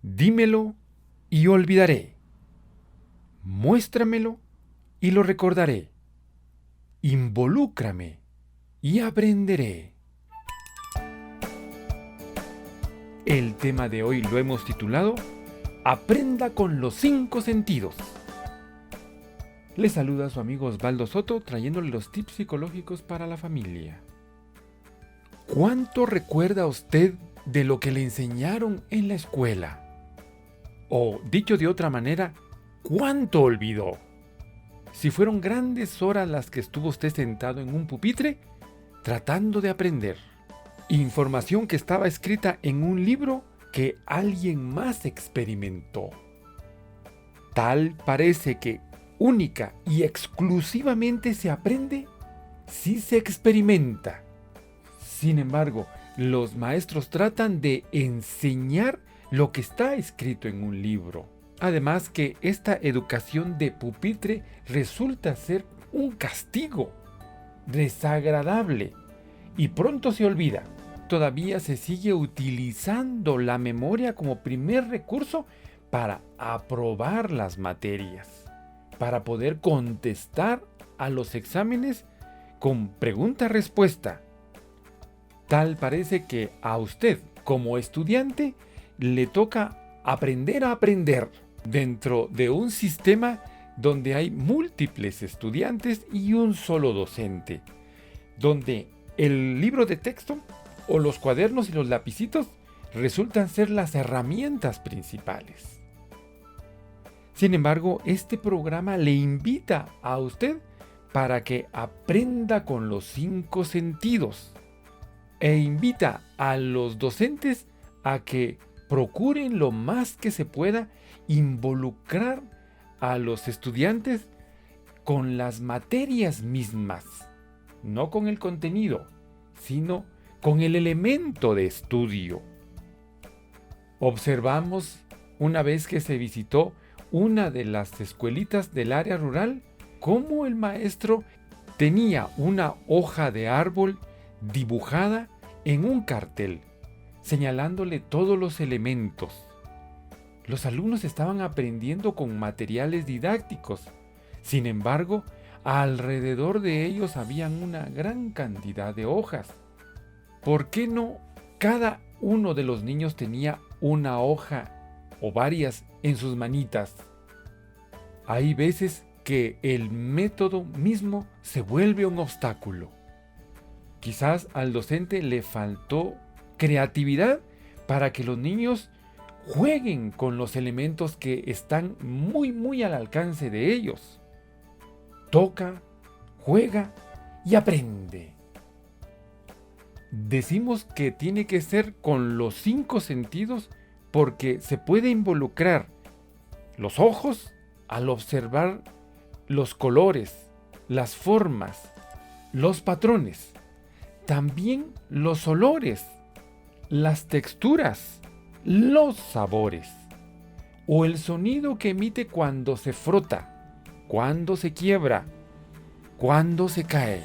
Dímelo y olvidaré. Muéstramelo y lo recordaré. Involúcrame y aprenderé. El tema de hoy lo hemos titulado Aprenda con los 5 sentidos. Le saluda a su amigo Osvaldo Soto trayéndole los tips psicológicos para la familia. ¿Cuánto recuerda usted de lo que le enseñaron en la escuela? O, dicho de otra manera, ¿cuánto olvidó? Si fueron grandes horas las que estuvo usted sentado en un pupitre tratando de aprender. Información que estaba escrita en un libro que alguien más experimentó. Tal parece que única y exclusivamente se aprende si se experimenta. Sin embargo, los maestros tratan de enseñar lo que está escrito en un libro. Además que esta educación de pupitre resulta ser un castigo desagradable y pronto se olvida. Todavía se sigue utilizando la memoria como primer recurso para aprobar las materias, para poder contestar a los exámenes con pregunta-respuesta. Tal parece que a usted, como estudiante, le toca aprender a aprender dentro de un sistema donde hay múltiples estudiantes y un solo docente, donde el libro de texto o los cuadernos y los lapicitos resultan ser las herramientas principales. Sin embargo, este programa le invita a usted para que aprenda con los 5 sentidos e invita a los docentes a que procuren lo más que se pueda involucrar a los estudiantes con las materias mismas, no con el contenido, sino con el elemento de estudio. Observamos una vez que se visitó una de las escuelitas del área rural, cómo el maestro tenía una hoja de árbol dibujada en un cartel, señalándole todos los elementos. Los alumnos estaban aprendiendo con materiales didácticos. Sin embargo, alrededor de ellos habían una gran cantidad de hojas. ¿Por qué no cada uno de los niños tenía una hoja o varias en sus manitas? Hay veces que el método mismo se vuelve un obstáculo. Quizás al docente le faltó creatividad para que los niños jueguen con los elementos que están muy al alcance de ellos. Toca, juega y aprende. Decimos que tiene que ser con los 5 sentidos porque se puede involucrar los ojos al observar los colores, las formas, los patrones, también los olores, las texturas, los sabores o el sonido que emite cuando se frota, cuando se quiebra, cuando se cae.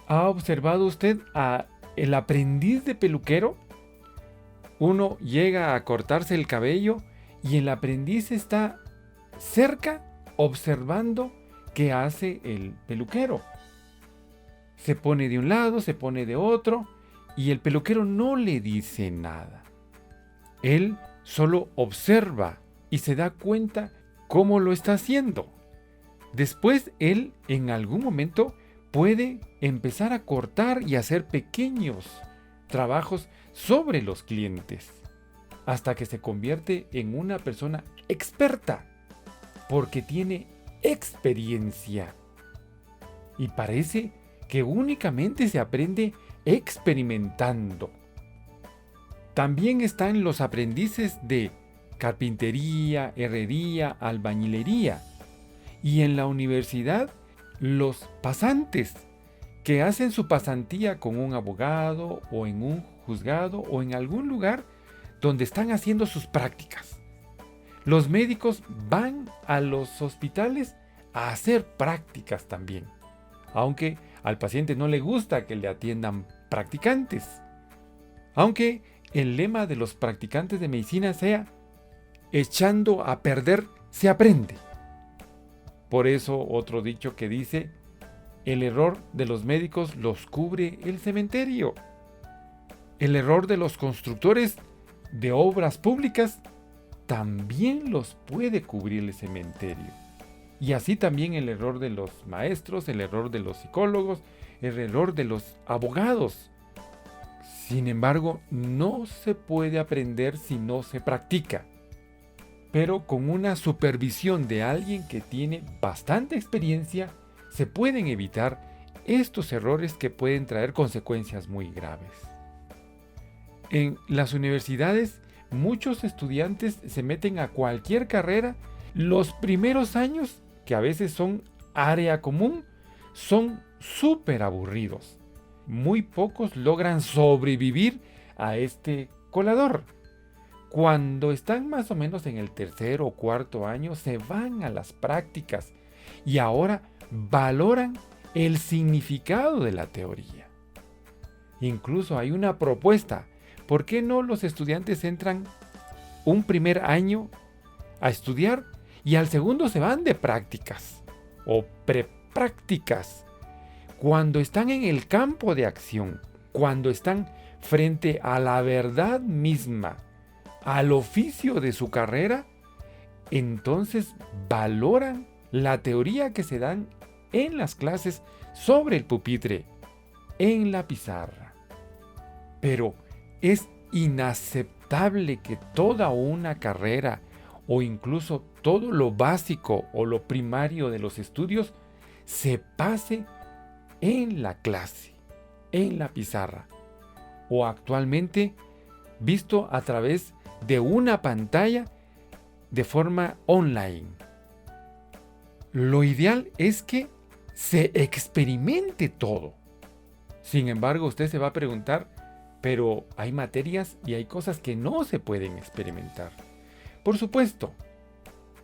¿Ha observado usted a el aprendiz de peluquero? Uno llega a cortarse el cabello y el aprendiz está cerca observando qué hace el peluquero. Se pone de un lado, se pone de otro y el peluquero no le dice nada. Él solo observa y se da cuenta cómo lo está haciendo. Después él en algún momento puede empezar a cortar y hacer pequeños trabajos sobre los clientes, hasta que se convierte en una persona experta, porque tiene experiencia. Y parece que únicamente se aprende experimentando. También están los aprendices de carpintería, herrería, albañilería. Y en la universidad, los pasantes que hacen su pasantía con un abogado o en un juzgado o en algún lugar donde están haciendo sus prácticas. Los médicos van a los hospitales a hacer prácticas también, aunque al paciente no le gusta que le atiendan practicantes. Aunque el lema de los practicantes de medicina sea: echando a perder se aprende. Por eso otro dicho que dice: el error de los médicos los cubre el cementerio. El error de los constructores de obras públicas también los puede cubrir el cementerio. Y así también el error de los maestros, el error de los psicólogos, el error de los abogados. Sin embargo, no se puede aprender si no se practica. Pero con una supervisión de alguien que tiene bastante experiencia, se pueden evitar estos errores que pueden traer consecuencias muy graves. En las universidades, muchos estudiantes se meten a cualquier carrera. Los primeros años, que a veces son área común, son súper aburridos. Muy pocos logran sobrevivir a este colador. Cuando están más o menos en el tercer o cuarto año, se van a las prácticas y ahora valoran el significado de la teoría. Incluso hay una propuesta: ¿por qué no los estudiantes entran un primer año a estudiar y al segundo se van de prácticas o preprácticas? Cuando están en el campo de acción, cuando están frente a la verdad misma, al oficio de su carrera, entonces valoran la teoría que se dan en las clases sobre el pupitre, en la pizarra. Pero es inaceptable que toda una carrera o incluso todo lo básico o lo primario de los estudios se pase en la clase, en la pizarra, o actualmente visto a través de una pantalla de forma online. Lo ideal es que se experimente todo. Sin embargo, usted se va a preguntar: pero hay materias y hay cosas que no se pueden experimentar. Por supuesto,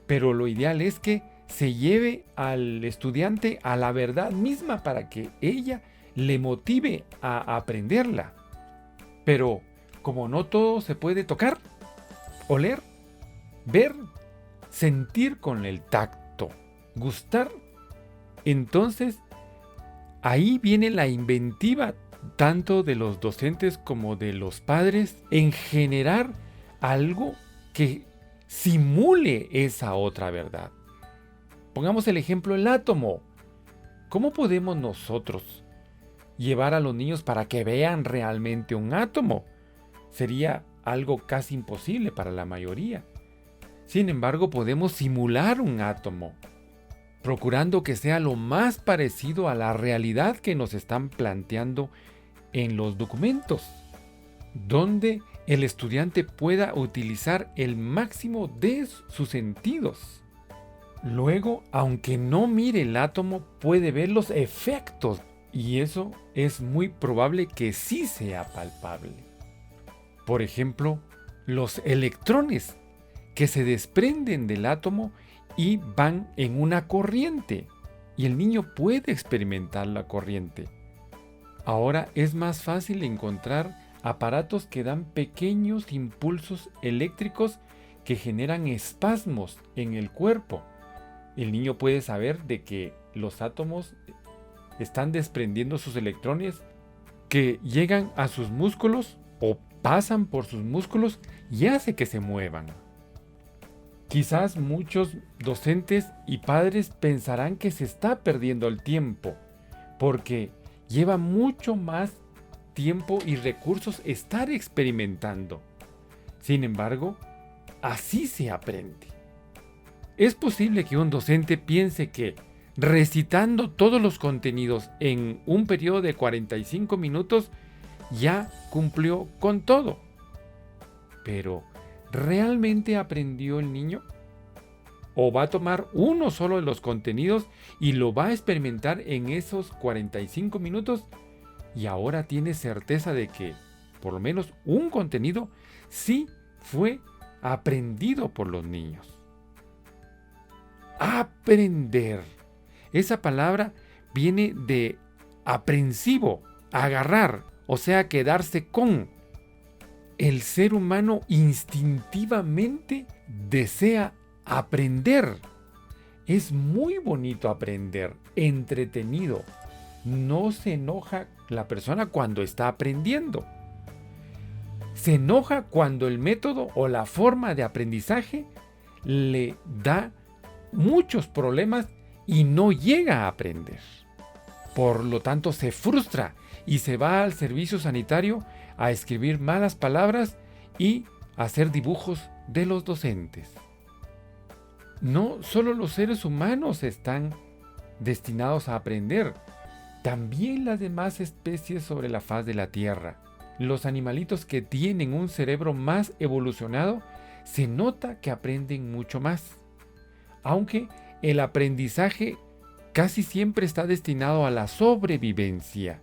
pero lo ideal es que se lleve al estudiante a la verdad misma para que ella le motive a aprenderla. Pero como no todo se puede tocar, oler, ver, sentir con el tacto, gustar, entonces ahí viene la inventiva tanto de los docentes como de los padres en generar algo que simule esa otra verdad. Pongamos el ejemplo del átomo. ¿Cómo podemos nosotros llevar a los niños para que vean realmente un átomo? Sería algo casi imposible para la mayoría. Sin embargo, podemos simular un átomo, procurando que sea lo más parecido a la realidad que nos están planteando en los documentos, donde el estudiante pueda utilizar el máximo de sus sentidos. Luego, aunque no mire el átomo, puede ver los efectos, y eso es muy probable que sí sea palpable. Por ejemplo, los electrones que se desprenden del átomo y van en una corriente, y el niño puede experimentar la corriente. Ahora es más fácil encontrar aparatos que dan pequeños impulsos eléctricos que generan espasmos en el cuerpo. El niño puede saber de que los átomos están desprendiendo sus electrones que llegan a sus músculos o pasan por sus músculos y hace que se muevan. Quizás muchos docentes y padres pensarán que se está perdiendo el tiempo, porque lleva mucho más tiempo y recursos estar experimentando. Sin embargo, así se aprende. Es posible que un docente piense que recitando todos los contenidos en un periodo de 45 minutos ya cumplió con todo. Pero, ¿realmente aprendió el niño? ¿O va a tomar uno solo de los contenidos y lo va a experimentar en esos 45 minutos? Y ahora tiene certeza de que por lo menos un contenido sí fue aprendido por los niños. Aprender. Esa palabra viene de aprensivo, agarrar, o sea, quedarse con. el ser humano instintivamente desea aprender. Es muy bonito aprender, entretenido. No se enoja la persona cuando está aprendiendo. Se enoja cuando el método o la forma de aprendizaje le da muchos problemas y no llega a aprender. Por lo tanto, se frustra y se va al servicio sanitario a escribir malas palabras y hacer dibujos de los docentes. No solo los seres humanos están destinados a aprender, también las demás especies sobre la faz de la Tierra. Los animalitos que tienen un cerebro más evolucionado, se nota que aprenden mucho más. Aunque el aprendizaje casi siempre está destinado a la sobrevivencia.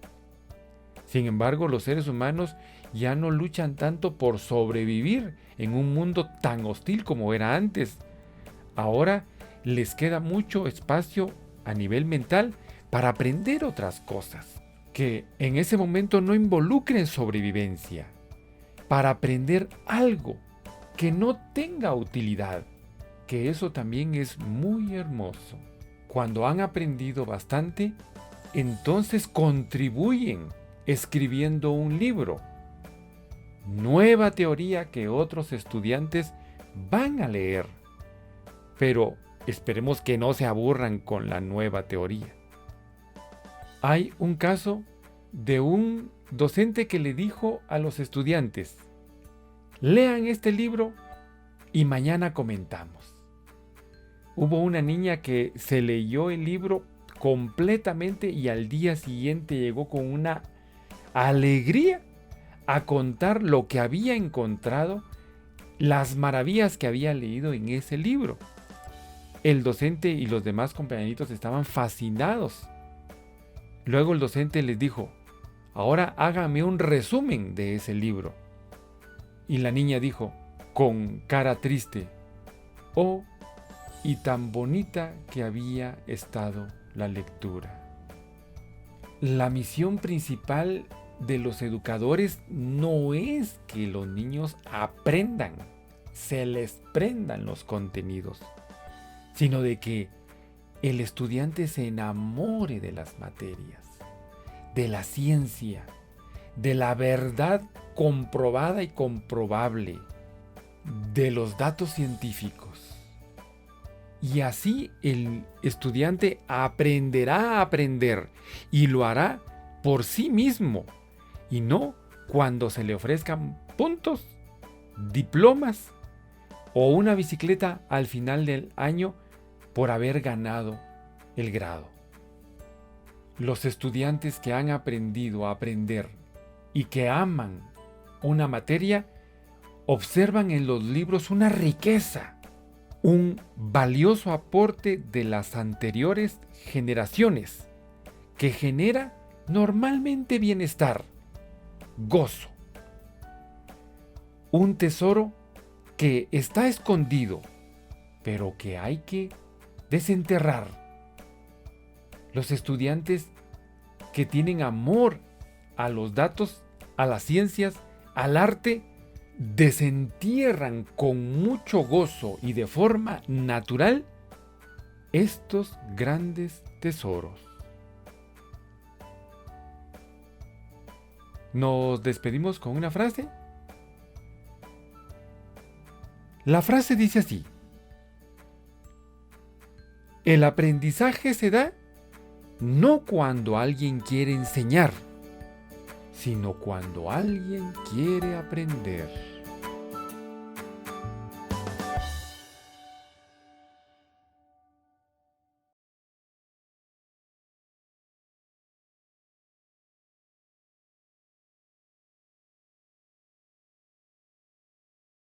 Sin embargo, los seres humanos ya no luchan tanto por sobrevivir en un mundo tan hostil como era antes. Ahora les queda mucho espacio a nivel mental para aprender otras cosas que en ese momento no involucren sobrevivencia, para aprender algo que no tenga utilidad, que eso también es muy hermoso. Cuando han aprendido bastante, entonces contribuyen escribiendo un libro, nueva teoría que otros estudiantes van a leer, pero esperemos que no se aburran con la nueva teoría. Hay un caso de un docente que le dijo a los estudiantes: lean este libro y mañana comentamos. Hubo una niña que se leyó el libro completamente y al día siguiente llegó con una alegría a contar lo que había encontrado, las maravillas que había leído en ese libro. El docente y los demás compañeritos estaban fascinados. Luego el docente les dijo: ahora hágame un resumen de ese libro. Y la niña dijo, con cara triste: oh, y tan bonita que había estado la lectura. La misión principal de los educadores no es que los niños aprendan, se les prendan los contenidos, sino de que el estudiante se enamore de las materias, de la ciencia, de la verdad comprobada y comprobable, de los datos científicos. Y así el estudiante aprenderá a aprender y lo hará por sí mismo y no cuando se le ofrezcan puntos, diplomas o una bicicleta al final del año por haber ganado el grado. Los estudiantes que han aprendido a aprender y que aman una materia observan en los libros una riqueza, un valioso aporte de las anteriores generaciones que genera normalmente bienestar, gozo. Un tesoro que está escondido, pero que hay que desenterrar. Los estudiantes que tienen amor a los datos, a las ciencias, al arte, desentierran con mucho gozo y de forma natural estos grandes tesoros. Nos despedimos con una frase. La frase dice así: el aprendizaje se da no cuando alguien quiere enseñar, sino cuando alguien quiere aprender.